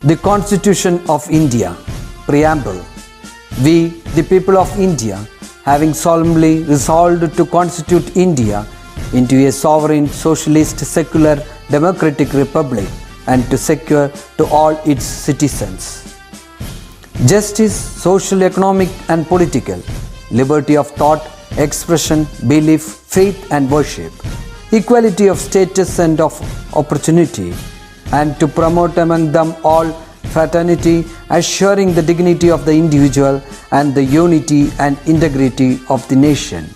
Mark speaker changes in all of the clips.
Speaker 1: The Constitution of India, Preamble. We, the people of India, having solemnly resolved to constitute India into a sovereign, socialist, secular, democratic republic and to secure to all its citizens justice, social, economic and political, liberty of thought, expression, belief, faith and worship, equality of status and of opportunity, and to promote among them all fraternity, assuring the dignity of the individual and the unity and integrity of the nation.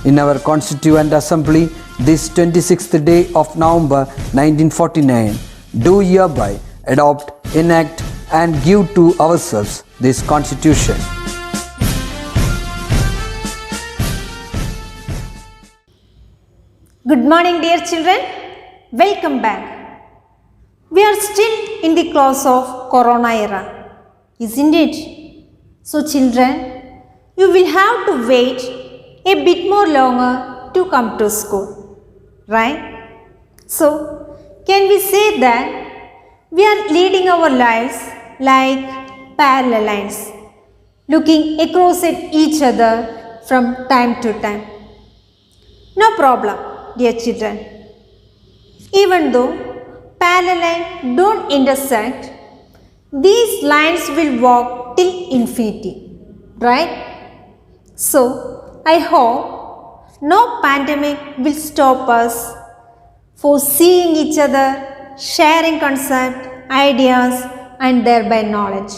Speaker 1: In our Constituent Assembly, this 26th day of November 1949, do hereby adopt, enact and give to ourselves this Constitution.
Speaker 2: Good morning, dear children. Welcome back. We are still in the class of Corona era, isn't it? So, children, you will have to wait a bit more longer to come to school, right? So, can we say that we are leading our lives like parallel lines, looking across at each other from time to time? No problem, dear children. Even though parallel lines don't intersect, these lines will walk till infinity, right? So, I hope no pandemic will stop us for seeing each other, sharing concepts, ideas and thereby knowledge.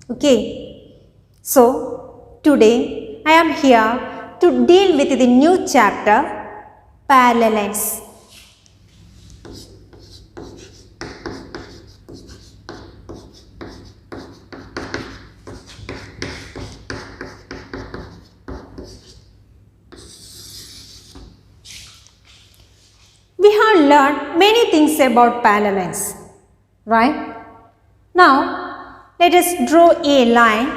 Speaker 2: Okay? So, today I am here to deal with the new chapter, parallel lines. We have learned many things about parallel lines, right? Now, let us draw a line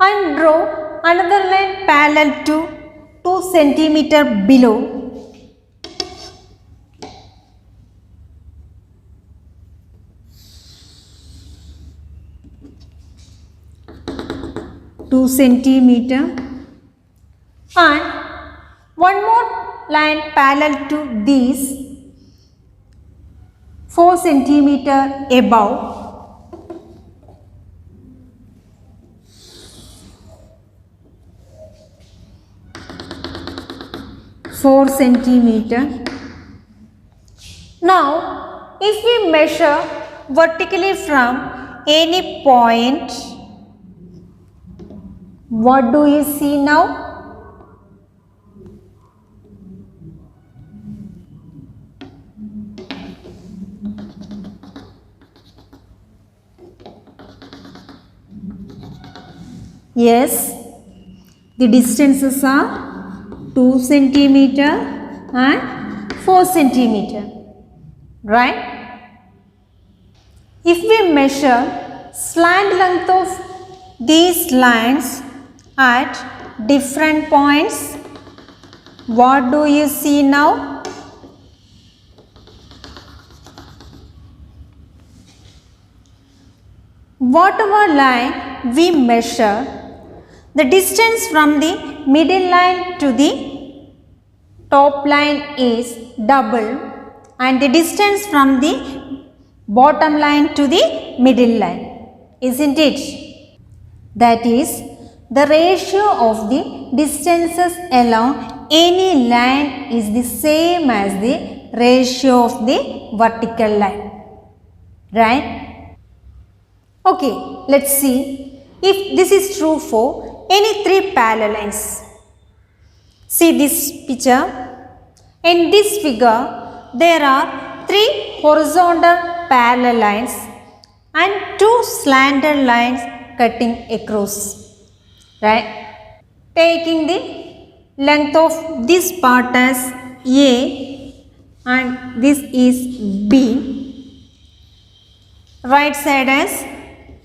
Speaker 2: and draw another line parallel to 2 centimeter below . 2 centimeter and one more line parallel to these 4 centimeter above . 4 centimeter. Now, if we measure vertically from any point, what do you see now? Yes, the distances are 2 centimeter and 4 centimeter, right? If we measure slant length of these lines at different points, what do you see now? Whatever line we measure, the distance from the middle line to the top line is double and the distance from the bottom line to the middle line, isn't it? That is, the ratio of the distances along any line is the same as the ratio of the vertical line, right? Okay, let's see if this is true for any 3 parallel lines. See this picture. In this figure, there are 3 horizontal parallel lines and 2 slanted lines cutting across, right? Taking the length of this part as A and this is B, right side as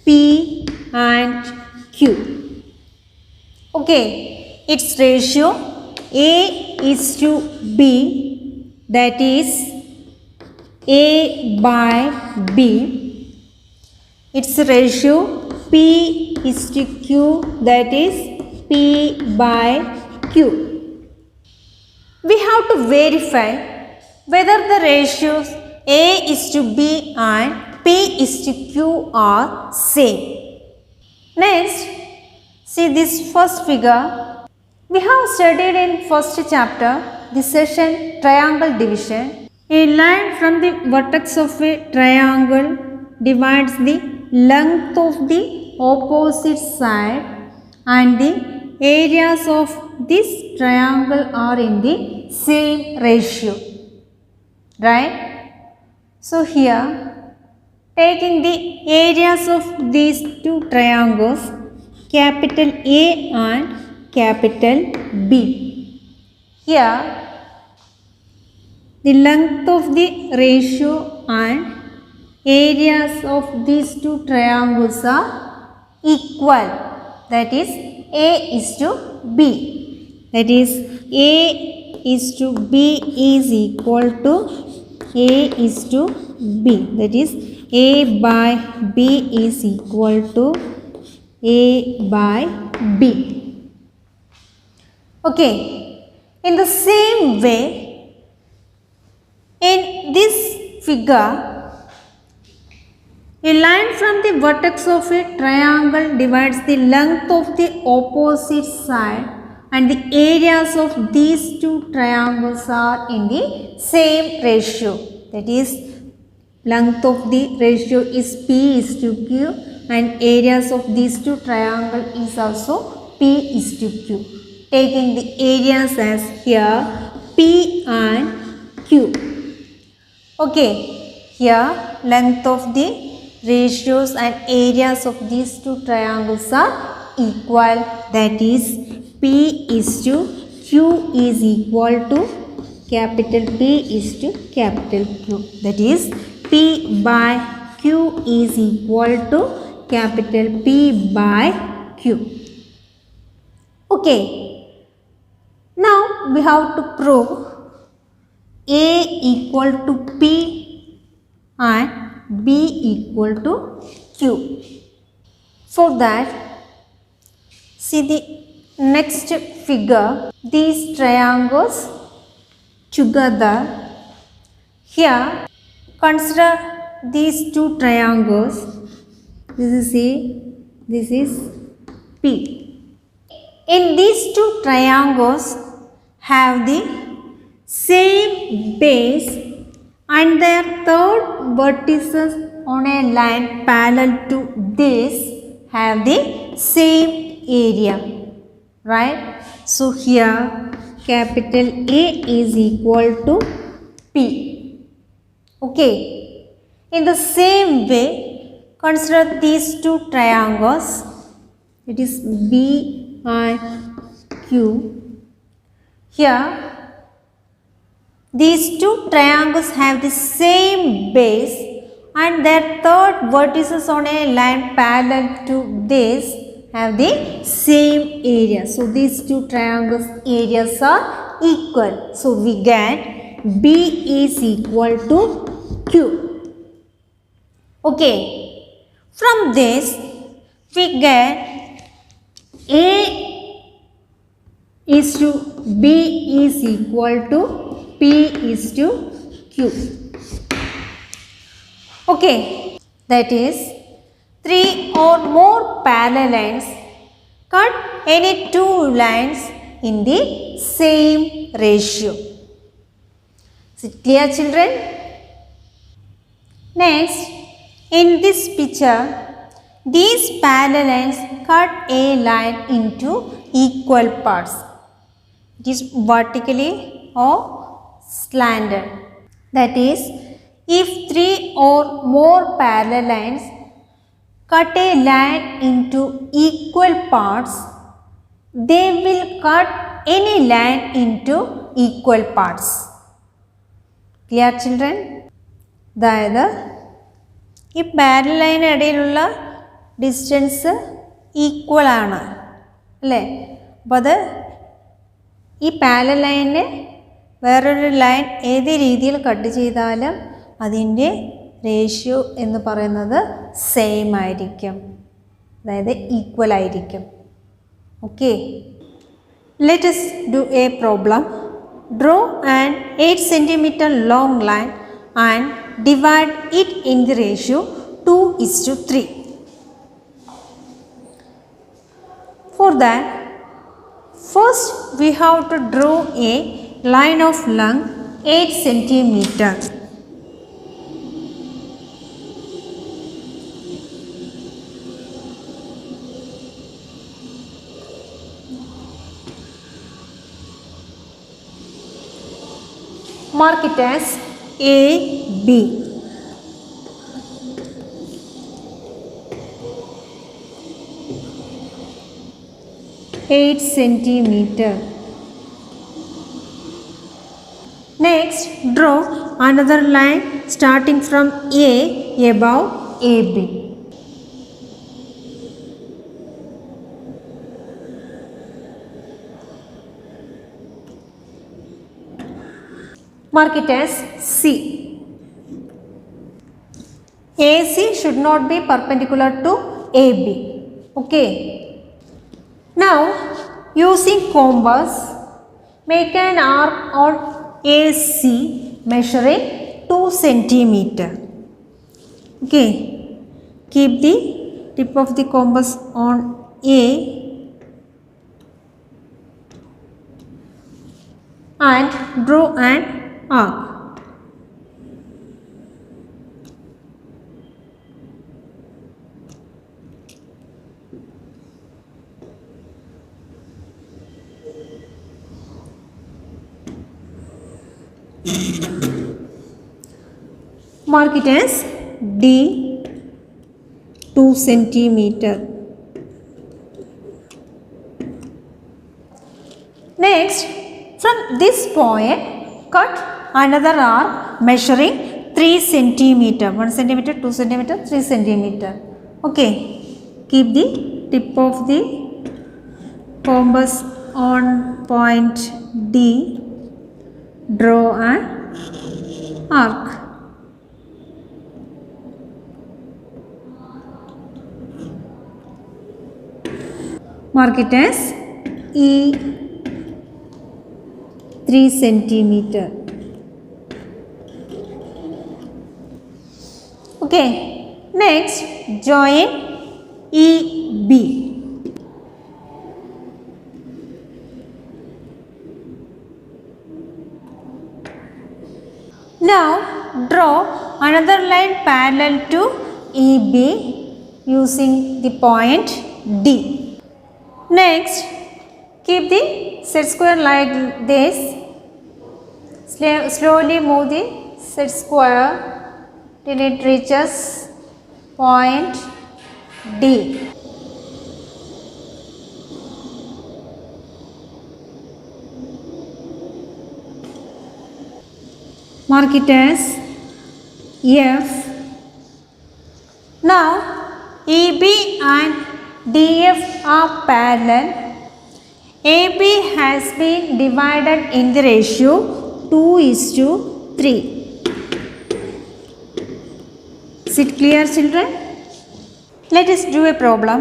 Speaker 2: P and Q. Okay, its ratio A is to B, that is A by B. Its ratio P is to Q, that is P by Q. We have to verify whether the ratios A is to B and P is to Q are same. Next, see this first figure. We have studied in first chapter the session triangle division. A line from the vertex of a triangle divides the length of the opposite side and the areas of this triangle are in the same ratio. Right? So here, taking the areas of these two triangles, capital A and capital B. Here, the length of the ratio and areas of these two triangles are equal. That is A is to B. That is A is to B is equal to A is to B. That is A by B is equal to A by B. Okay. In the same way, in this figure, a line from the vertex of a triangle divides the length of the opposite side and the areas of these two triangles are in the same ratio. That is, length of the ratio is P is to Q and areas of these two triangles is also P is to Q. Taking the areas as here P and Q. Okay, here length of the ratios and areas of these two triangles are equal. That is P is to Q is equal to capital P is to capital Q. That is P by Q is equal to capital P by Q. Okay. Now we have to prove A equal to P and B equal to Q. For that, see the next figure. These triangles together. Here, consider these two triangles. This is A, this is P. In these two triangles have the same base and their third vertices on a line parallel to this have the same area. Right? So here capital A is equal to P. Okay. In the same way, consider these two triangles. It is B and Q. Here, these two triangles have the same base and their third vertices on a line parallel to this have the same area. So, these two triangles areas are equal. So, we get B is equal to Q. Okay. From this, we get A is to B is equal to P is to Q. Okay, that is 3 or more parallel lines cut any two lines in the same ratio. Is it clear, children? Next, in this picture, these parallel lines cut a line into equal parts. It is vertically or slanted. That is, if 3 or more parallel lines cut a line into equal parts, they will cut any line into equal parts. Clear, children? അതായത് ഈ parallel ലൈനിന് ഇടയിലുള്ള distance equal ആണ് അല്ലേ? അപ്പോൾ അത് ഈ parallel ലൈനിന് വേറൊരു ലൈൻ ഏത് രീതിയിൽ കട്ട് ചെയ്താലും അതിൻ്റെ റേഷ്യോ എന്ന് പറയുന്നത് സെയിം ആയിരിക്കും, അതായത് ഈക്വൽ ആയിരിക്കും. Okay, let us do a problem. Draw an 8 cm long line and divide it in the ratio 2:3. For that, first we have to draw a line of length 8 cm. Mark it as AB. Eight centimeter. Next, draw another line starting from A above AB. Mark it as C. AC should not be perpendicular to AB. Okay. Now, using compass, make an arc on AC measuring 2 cm. Okay. Keep the tip of the compass on A and draw an arc. Mark it as D 2 centimeter. Next, from this point, cut another arc measuring 3 centimeter. 1 centimeter, 2 centimeter, 3 centimeter. Okay. Keep the tip of the compass on point D. Draw an arc. Mark it as E 3 centimeter. Okay. Next, join EB. Now, draw another line parallel to EB using the point D. Next, keep the set square like this. Slowly move the set square till it reaches point D. Mark it as F. Now, EB and DF are parallel. AB has been divided in the ratio 2:3. Is it clear, children? Let us do a problem.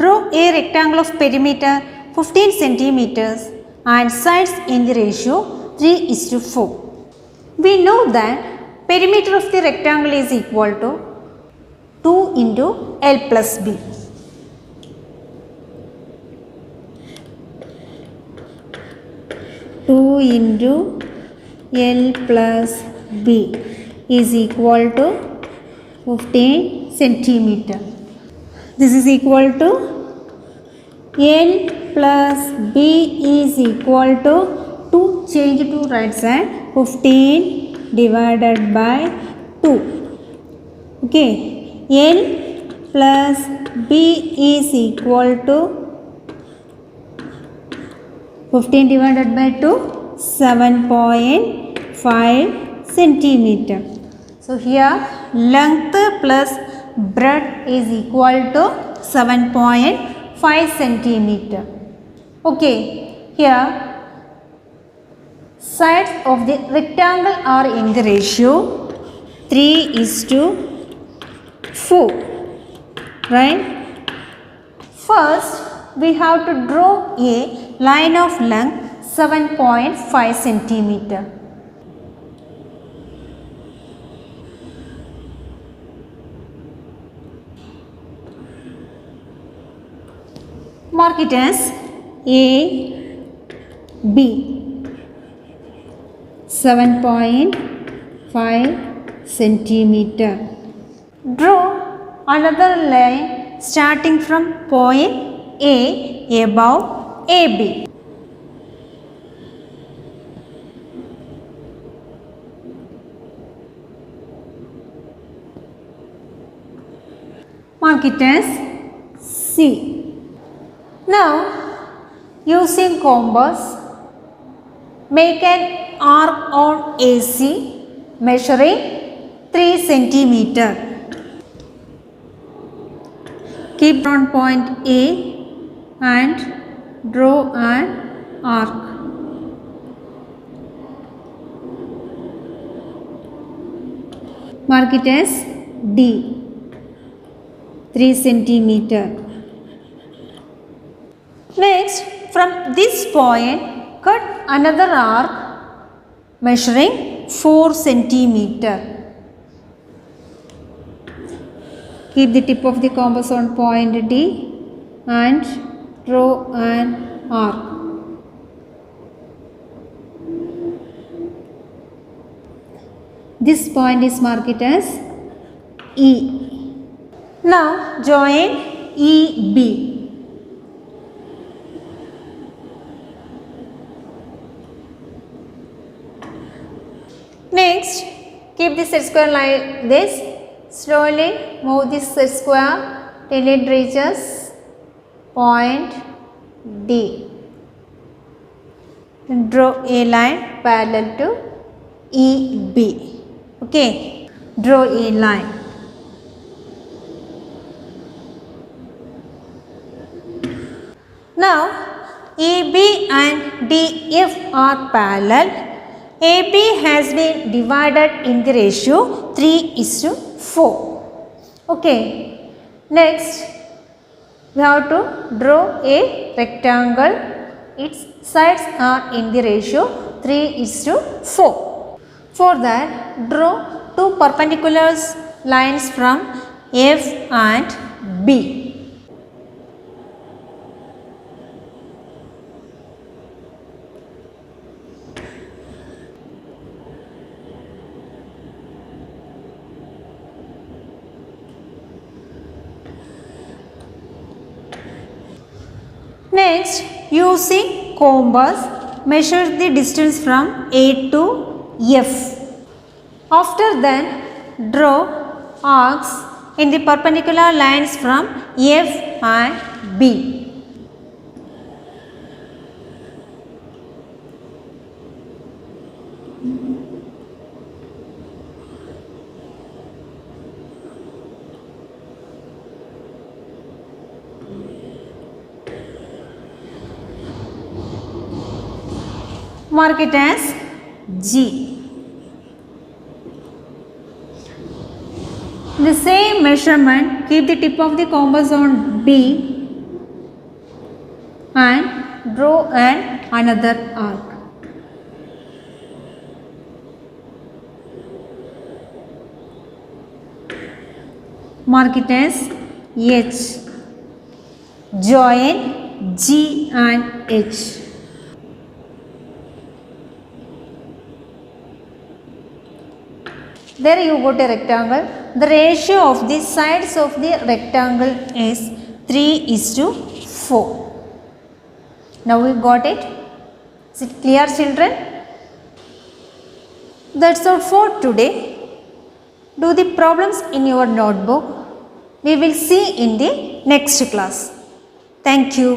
Speaker 2: Draw a rectangle of perimeter 15 centimeters and sides in the ratio 3:4. We know that perimeter of the rectangle is equal to 2 into L plus B. 2 into L plus B is equal to 15 centimeter. This is equal to L plus B is equal to 2, change to right side, 15 divided by 2. Okay, L plus B is equal to 15 divided by 2, 7.5 centimeter. So here length plus breadth is equal to 7.5 centimeter. Okay, here sides of the rectangle are in the ratio 3:4, right? First, we have to draw a line of length 7.5 centimeter. Mark it as A, B. 7.5 centimeter. Draw another line starting from point A above AB. Mark it as C. Now, using compass, make an arc on AC measuring 3 centimeter. Keep on point A and draw an arc. Mark it as D, 3 centimeter. Next, from this point, cut another arc measuring 4 centimeter. Keep the tip of the compass on point D and draw an arc. This point is marked as E. Now join EB. Next, keep the set square like this. Slowly move this set square till it reaches point D. Draw a line parallel to EB. Okay, draw a line. Now, EB and DF are parallel. AB has been divided in the ratio 3:4. Okay. Next, we have to draw a rectangle. Its sides are in the ratio 3:4. For that, draw two perpendicular lines from F and B. Next, using compass, measure the distance from A to F. After that, draw arcs in the perpendicular lines from F and B. Mark it as G. The same measurement, keep the tip of the compass on B and draw another arc. Mark it as H. Join G and H. There you got a rectangle. The ratio of the sides of the rectangle is 3:4. Now we got it. Is it clear, children? That's all for today. Do the problems in your notebook. We will see in the next class. Thank you.